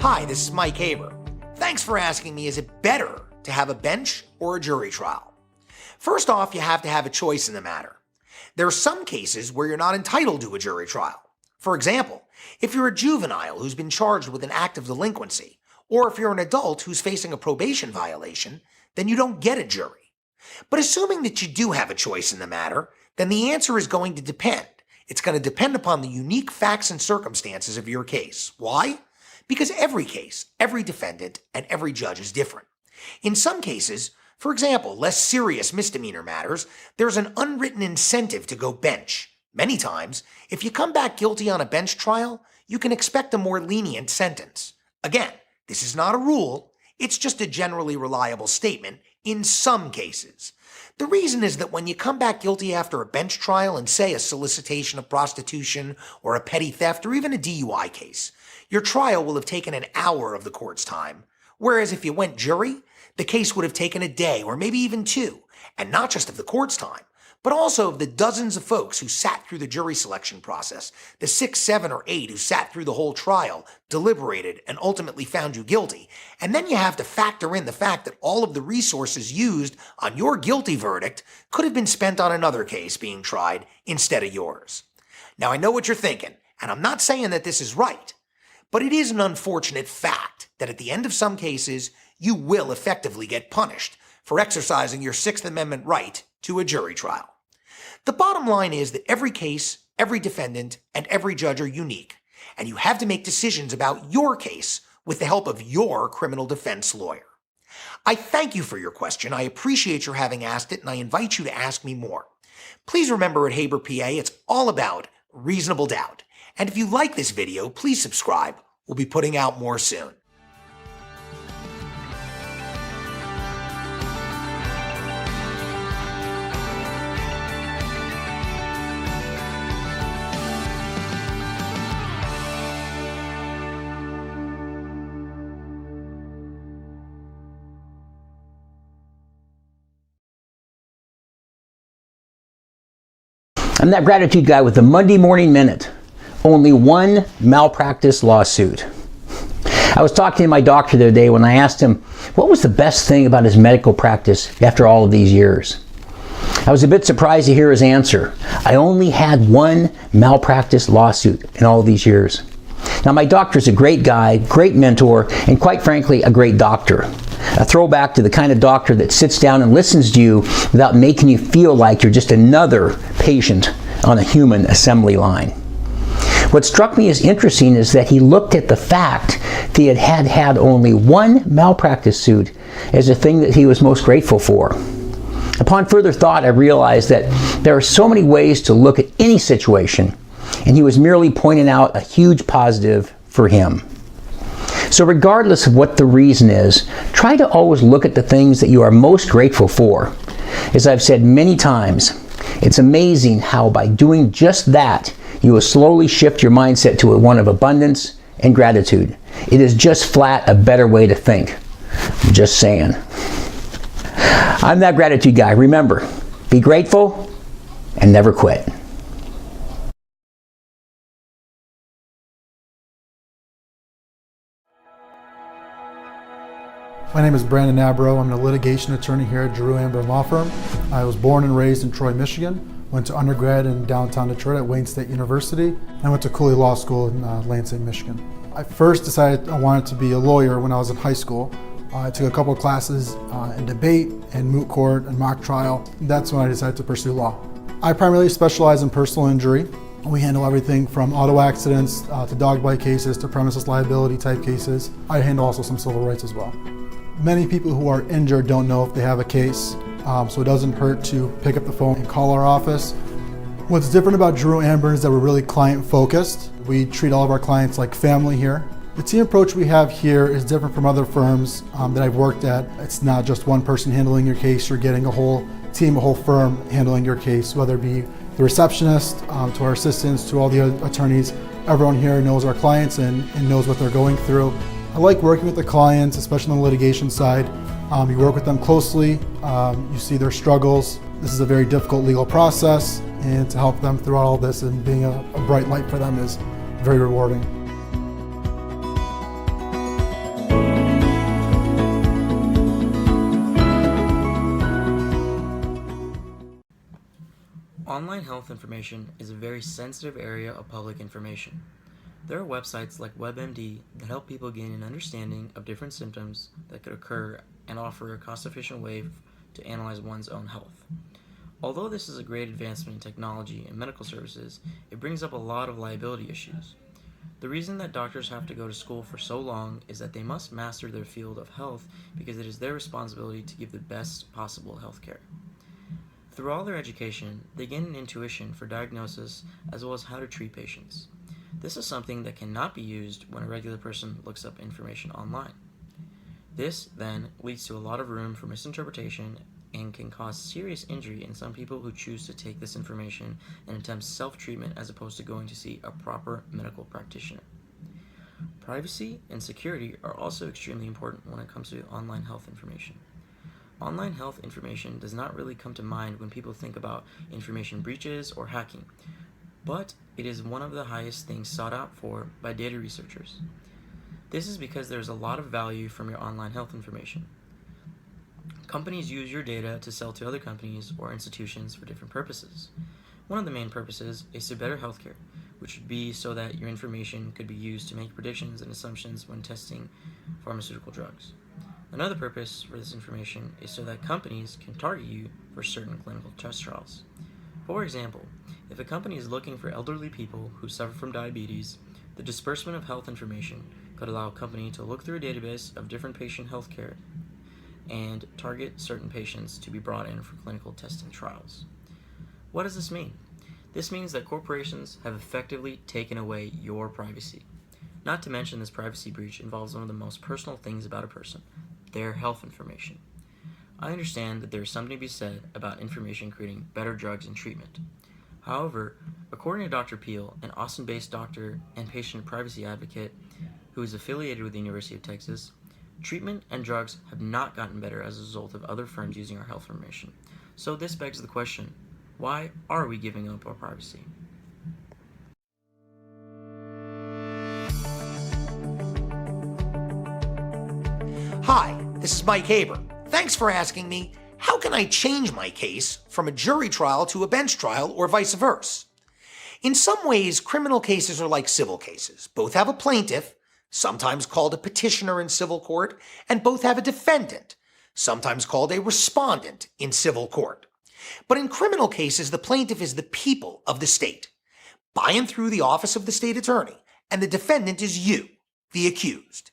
Hi, this is Mike Haber. Thanks for asking me, is it better to have a bench or a jury trial? First off, you have to have a choice in the matter. There are some cases where you're not entitled to a jury trial. For example, if you're a juvenile who's been charged with an act of delinquency, or if you're an adult who's facing a probation violation, then you don't get a jury. But assuming that you do have a choice in the matter, then the answer is going to depend. It's going to depend upon the unique facts and circumstances of your case. Why? Because every case, every defendant, and every judge is different. In some cases, for example, less serious misdemeanor matters, there's an unwritten incentive to go bench. Many times, if you come back guilty on a bench trial, you can expect a more lenient sentence. Again, this is not a rule, it's just a generally reliable statement in some cases. The reason is that when you come back guilty after a bench trial in, say, a solicitation of prostitution or a petty theft or even a DUI case, your trial will have taken an hour of the court's time, whereas if you went jury, the case would have taken a day or maybe even two, and not just of the court's time, but also of the dozens of folks who sat through the jury selection process, the 6, 7, or 8 who sat through the whole trial, deliberated, and ultimately found you guilty. And then you have to factor in the fact that all of the resources used on your guilty verdict could have been spent on another case being tried instead of yours. Now, I know what you're thinking, and I'm not saying that this is right, but it is an unfortunate fact that at the end of some cases, you will effectively get punished for exercising your Sixth Amendment right to a jury trial. The bottom line is that every case, every defendant, and every judge are unique, and you have to make decisions about your case with the help of your criminal defense lawyer. I thank you for your question. I appreciate your having asked it, and I invite you to ask me more. Please remember at Haber PA, it's all about reasonable doubt. And if you like this video, please subscribe. We'll be putting out more soon. I'm that gratitude guy with the Monday Morning Minute. Only one malpractice lawsuit. I was talking to my doctor the other day when I asked him what was the best thing about his medical practice after all of these years. I was a bit surprised to hear his answer. I only had one malpractice lawsuit in all of these years. Now, my doctor's a great guy, great mentor, and quite frankly, a great doctor. A throwback to the kind of doctor that sits down and listens to you without making you feel like you're just another patient on a human assembly line. What struck me as interesting is that he looked at the fact that he had only one malpractice suit as the thing that he was most grateful for. Upon further thought, I realized that there are so many ways to look at any situation, and he was merely pointing out a huge positive for him. So regardless of what the reason is, try to always look at the things that you are most grateful for. As I've said many times, it's amazing how by doing just that, you will slowly shift your mindset to one of abundance and gratitude. It is just flat a better way to think. I'm just saying. I'm that gratitude guy. Remember, be grateful and never quit. My name is Brandon Nabro. I'm a litigation attorney here at Drew Amber Law Firm. I was born and raised in Troy, Michigan. Went to undergrad in downtown Detroit at Wayne State University. I went to Cooley Law School in Lansing, Michigan. I first decided I wanted to be a lawyer when I was in high school. I took a couple of classes in debate and moot court and mock trial. That's when I decided to pursue law. I primarily specialize in personal injury. We handle everything from auto accidents to dog bite cases to premises liability type cases. I handle also some civil rights as well. Many people who are injured don't know if they have a case, so it doesn't hurt to pick up the phone and call our office. What's different about Drew Amber is that we're really client focused. We treat all of our clients like family here. The team approach we have here is different from other firms that I've worked at. It's not just one person handling your case, you're getting a whole team, a whole firm handling your case, whether it be the receptionist, to our assistants, to all the attorneys. Everyone here knows our clients and knows what they're going through. I like working with the clients, especially on the litigation side. You work with them closely, you see their struggles. This is a very difficult legal process, and to help them through all this and being a bright light for them is very rewarding. Online health information is a very sensitive area of public information. There are websites like WebMD that help people gain an understanding of different symptoms that could occur and offer a cost-efficient way to analyze one's own health. Although this is a great advancement in technology and medical services, it brings up a lot of liability issues. The reason that doctors have to go to school for so long is that they must master their field of health because it is their responsibility to give the best possible health care. Through all their education, they gain an intuition for diagnosis as well as how to treat patients. This is something that cannot be used when a regular person looks up information online. This, then, leads to a lot of room for misinterpretation and can cause serious injury in some people who choose to take this information and attempt self-treatment as opposed to going to see a proper medical practitioner. Privacy and security are also extremely important when it comes to online health information. Online health information does not really come to mind when people think about information breaches or hacking, but it is one of the highest things sought out for by data researchers. This is because there is a lot of value from your online health information. Companies use your data to sell to other companies or institutions for different purposes. One of the main purposes is to better healthcare, which would be so that your information could be used to make predictions and assumptions when testing pharmaceutical drugs. Another purpose for this information is so that companies can target you for certain clinical test trials. For example, if a company is looking for elderly people who suffer from diabetes, the disbursement of health information could allow a company to look through a database of different patient healthcare and target certain patients to be brought in for clinical testing trials. What does this mean? This means that corporations have effectively taken away your privacy. Not to mention, this privacy breach involves one of the most personal things about a person, their health information. I understand that there is something to be said about information creating better drugs and treatment. However, according to Dr. Peel, an Austin-based doctor and patient privacy advocate who is affiliated with the University of Texas, treatment and drugs have not gotten better as a result of other firms using our health information. So this begs the question, why are we giving up our privacy? Hi, this is Mike Haber. Thanks for asking me, how can I change my case from a jury trial to a bench trial or vice versa? In some ways, criminal cases are like civil cases. Both have a plaintiff, sometimes called a petitioner in civil court, and both have a defendant, sometimes called a respondent in civil court. But in criminal cases, the plaintiff is the people of the state, by and through the office of the state attorney, and the defendant is you, the accused.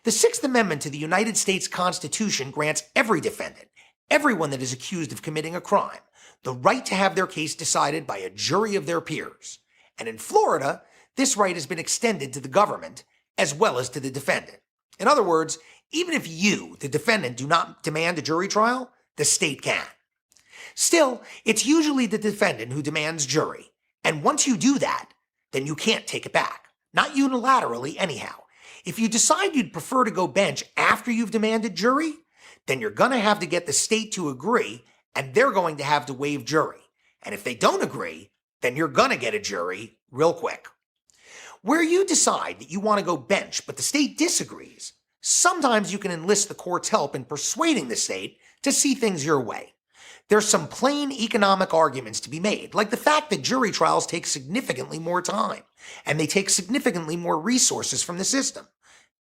The Sixth Amendment to the United States Constitution grants every defendant, everyone that is accused of committing a crime, the right to have their case decided by a jury of their peers. And in Florida, this right has been extended to the government as well as to the defendant. In other words, even if you, the defendant, do not demand a jury trial, the state can. Still, it's usually the defendant who demands jury, and once you do that, then you can't take it back. Not unilaterally, anyhow. If you decide you'd prefer to go bench after you've demanded jury, then you're going to have to get the state to agree, and they're going to have to waive jury. And if they don't agree, then you're going to get a jury real quick. Where you decide that you want to go bench but the state disagrees, sometimes you can enlist the court's help in persuading the state to see things your way. There's some plain economic arguments to be made, like the fact that jury trials take significantly more time, and they take significantly more resources from the system.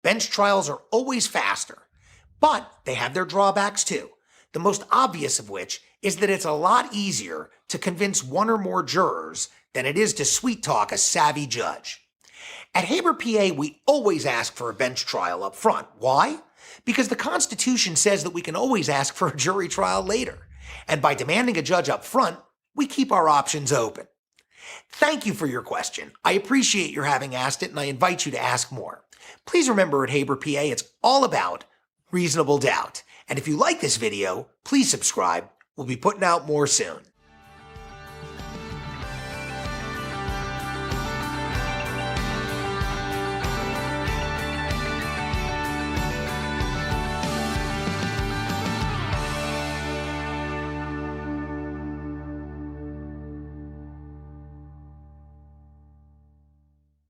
Bench trials are always faster, but they have their drawbacks too, the most obvious of which is that it's a lot easier to convince one or more jurors than it is to sweet-talk a savvy judge. At Haber, PA, we always ask for a bench trial up front. Why? Because the Constitution says that we can always ask for a jury trial later. And by demanding a judge up front, we keep our options open. Thank you for your question. I appreciate your having asked it, and I invite you to ask more. Please remember, at Haber, PA, it's all about reasonable doubt. And if you like this video, please subscribe. We'll be putting out more soon.